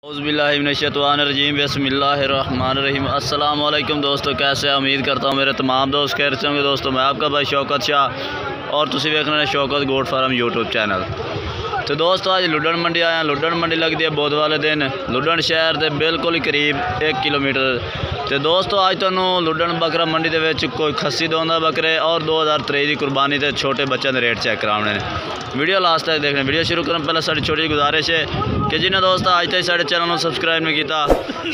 औज़ुबिल्लाहिमिनश्शैतानिर्रजीम बिस्मिल्लाहिर्रहमानिर्रहीम। अस्सलाम वालेकुम दोस्तों, कैसे हैं? उम्मीद करता हूँ मेरे तमाम दोस्त खैर से होंगे। दोस्तों मैं आपका भाई शौकत शाह और तुसी वेख रहे हैं Shaukat goat farm YouTube channel. तो दोस्तों आज लुडन मंडी आया। लुडन मंडी लगती है बुध वाले दिन लुडन शहर के बिल्कुल ही करीब 1 किलोमीटर। तो दोस्तों आज तुहानू लुडन बकरा मंडी के विच कोई खस्सी दोंदा बकरे और 2023 की कुर्बानी के छोटे बच्चों के रेट चेक कराने ने। वीडियो लास्ट तक देखने। वीडियो शुरू करने पहले साड़ी छोटी गुजारिश है कि जिन्हें दोस्त आज तक साढ़े चैनल को सबसक्राइब नहीं किया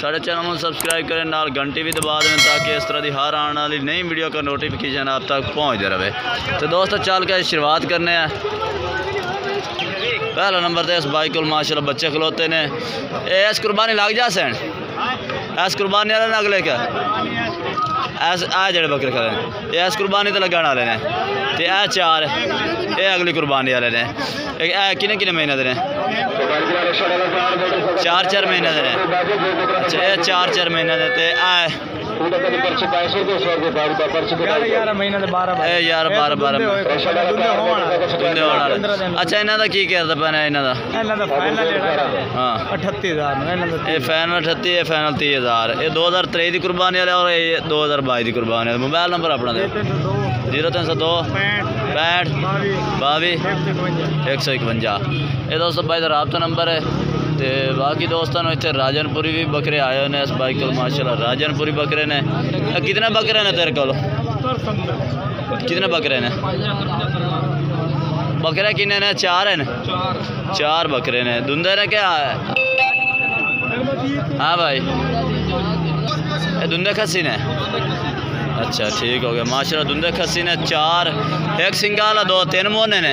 साढ़े चैनल को सबसक्राइब करें, नाल घंटी भी दबा दें ताकि इस तरह की हर आने वाली नई वीडियो का नोटिफिकेशन आप तक पहुँचते रहे। तो दोस्तों चल के शुरुआत करने हैं। पहला नंबर तो इस बाइक को माशाल्लाह बच्चे खलोते ने। इस कुर्बानी लग जा सन इस कुर्बानी वाले ने अगले क्या ऐस आ जड़े बकरे खड़े इस कुर्बानी तो लगने वाले ने। तो यह चार ये अगली कुर्बानी वाले ने। किने किने महीने दे 4 महीने दे। अच्छा ये 4 महीने दे। तो यार 12 अच्छा इन्हों का की करता पैना इन्हों का? हाँ 38,000 ये फैनल 38 ये फैनल 30,000। ये 2023 की कुर्बानी वाले और ये 2022 की कुर्बानी। मोबाइल नंबर अपना 0302 65 22 151। ये दोस्तों भाई का राबता नंबर है। तो बाकी दोस्तों इतने राजनपुरी भी बकरे आए ने इस बाइक को माशाल्लाह। राजनपुरी बकरे ने कितने बकरे ने तेरे को? कितने बकरे ने? बकरे कितने ने? 4 है। 4 बकरे ने। धुंधे ने क्या है? हाँ भाई ये धुंधे खस्सी ने। अच्छा ठीक हो गया माशाल्लाह। धुंधे खस्सी ने 4 एक सिंगाला 2 3 मोने ने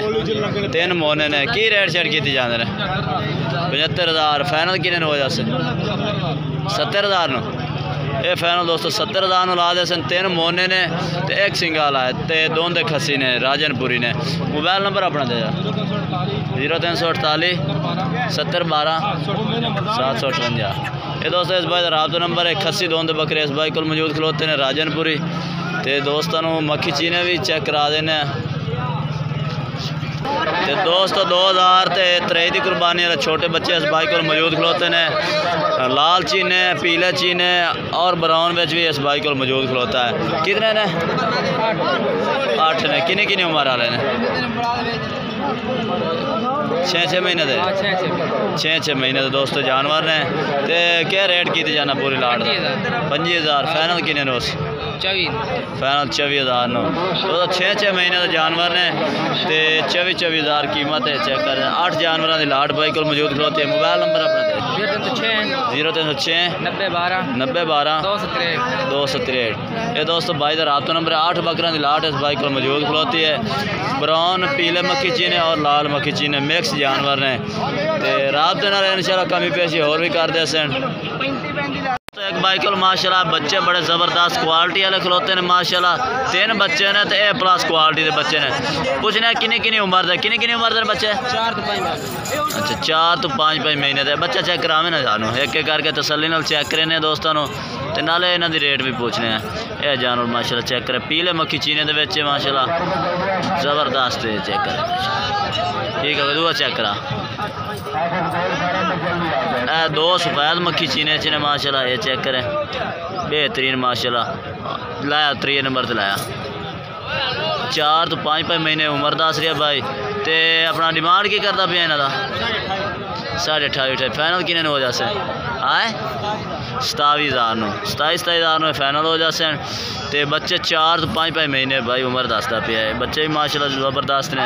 3 मोने ने। की रेट शेट की जाते हैं? 75,000 फैनल किने हो जाए 70,000 नो। ये फैनल दोस्तों 70,000 नो ला दे सन। 3 मोने ने तो एक सिंगाला है तो 2 दे खस्सी ने राजनपुरी ने। मोबाइल नंबर अपना दे 0348 70 12 758। ये दोस्तों इस भाई का राबता नंबर है। खस्सी 2 बकरे इस भाई को मौजूद खलोते हैं राजनपुरी। तो दोस्तों मक्खी चीने भी चेक करा देने। तो दोस्तों 2023 की कुर्बानी वाले छोटे बच्चे इस बाइक को मौजूद खलोते हैं। लाल चीने पीले चीने और ब्राउन में भी इस बाइक को मौजूद खलोता है। कितने ने? 8 ने। किने किने उम्र वाले ने? 6 महीने दे 6 महीने दे दोस्तों जानवर ने। तो क्या रेट की जाना पूरी लाट? 25,000 फैनल किने ने? उस फैनल 24,000 नो। तो 6 महीने के जानवर ने तो 24,000 कीमत है। चेक कर 8 जानवरों की लाट बाइक को मौजूद खलोती है। मोबाइल नंबर अपना 0306 90 12 263। ये दोस्तों भाई का राबता नंबर है। 8 बकरों की लाट इस बाइक को मौजूद खलोती है। ब्राउन पीले मक्खी चीने और लाल मक्खी चीने मिक्स जानवर ने। तो राबते नाल इंशाल्लाह कमी पेशी और भी कर दे सन। तो एक बाइक माशाल्लाह बच्चे बड़े ज़बरदस्त क्वालिटी वाले खलोते हैं माशाल्लाह। 3 बच्चे ने तो ए प्लस क्वालिटी के बच्चे ने। पूछने किन्नी किन्नी उम्र दे? किन्नी किन्नी उम्र दे बच्चे? 4 तो 5। अच्छा 4 तो 5 महीने दे बच्चा चेक करावे ना सानू एक एक करके तसल्ली नाल चेक करने दोस्तों तो नाले इन्हों की रेट भी पूछने हैं। यह जानवर माशाल्लाह चेक करें पीले मक्खी चीने के बच्चे माशाल्लाह ज़बरदस्त चेक करें। ठीक है दूआ चेक करा 2 सफ़ेद मक्खी चीने चीने माशाल्लाह। ये चेक करें बेहतरीन माशाल्लाह। लाया 3 नंबर से लाया। 4 तो 5 महीने उम्र दस रहा भाई। तो अपना डिमांड की करता पे इन्हों का? 28.5 फैनल किने हो जासे? आए 27,000 नो 27,000 नो फैनल हो जासे। तो बच्चे 4 तो 5 महीने भाई उम्र दसता पे है। बच्चे भी माशाल्लाह ज़बरदस्त ने।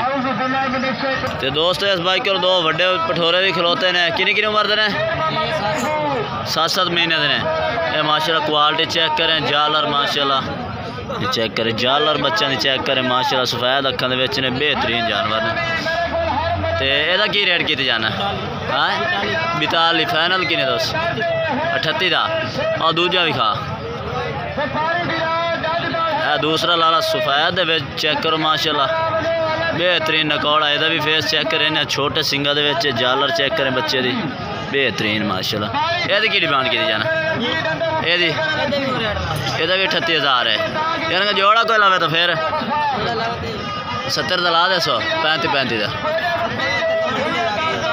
तो दोस्तों इस बाइक को 2 बड़े पठोरे भी खलोते हैं। किन्नी किन्नी उम्र दे? 7 महीने दे। ये माशाल्लाह क्वालिटी चेक करें जालर माशाल्लाह। चेक करें जालर बच्चों की चेक करें माशाल्लाह। सफ़ेद अखां दे विच ने बेहतरीन जानवर ने। तो यदा की रेट की जाना? हाँ 42 फैनल किने दोस्त 38 का। और दूजा भी खा दूसरा लाला सफ़ेद चेक करो माशाल्लाह बेहतरीन नकौड़ा। यदा भी फेस चेक करें। छोटे सिंगा दे जालर चेक करें बच्चे की बेहतरीन माशाल्लाह। यदि की डिमांड की जाना? यदा भी 38,000 है। यानी जोड़ा कोई लावे तो फिर 70 का ला दे 100 35 का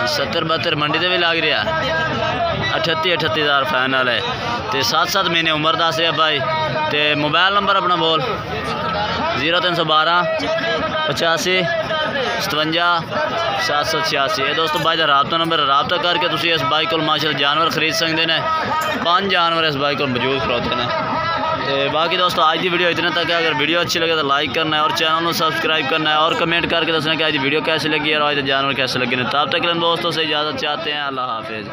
70 72 मंडी से भी लग रहा। 38,000 फाइनल है। तो 7-7 महीने उम्र दस रहा भाई। तो मोबाइल नंबर अपना बोल 0312 85 57 786। ये दोस्तों भाई का राबता नंबर, राबता करके तुम इस बाइक को माशाल्लाह जानवर खरीद सकते हैं। 5 जानवर इस बाइक को मौजूद करते हैं। तो बाकी दोस्तों आज की वीडियो इतने तक है। अगर वीडियो अच्छी लगे तो लाइक करना है और चैनल को सब्सक्राइब करना है और कमेंट करके दसना कि आज वीडियो कैसी लगी और आज जानवर कैसे लगे। तब तक दोस्तों से इजाज़त चाहते हैं। अल्लाह हाफिज़।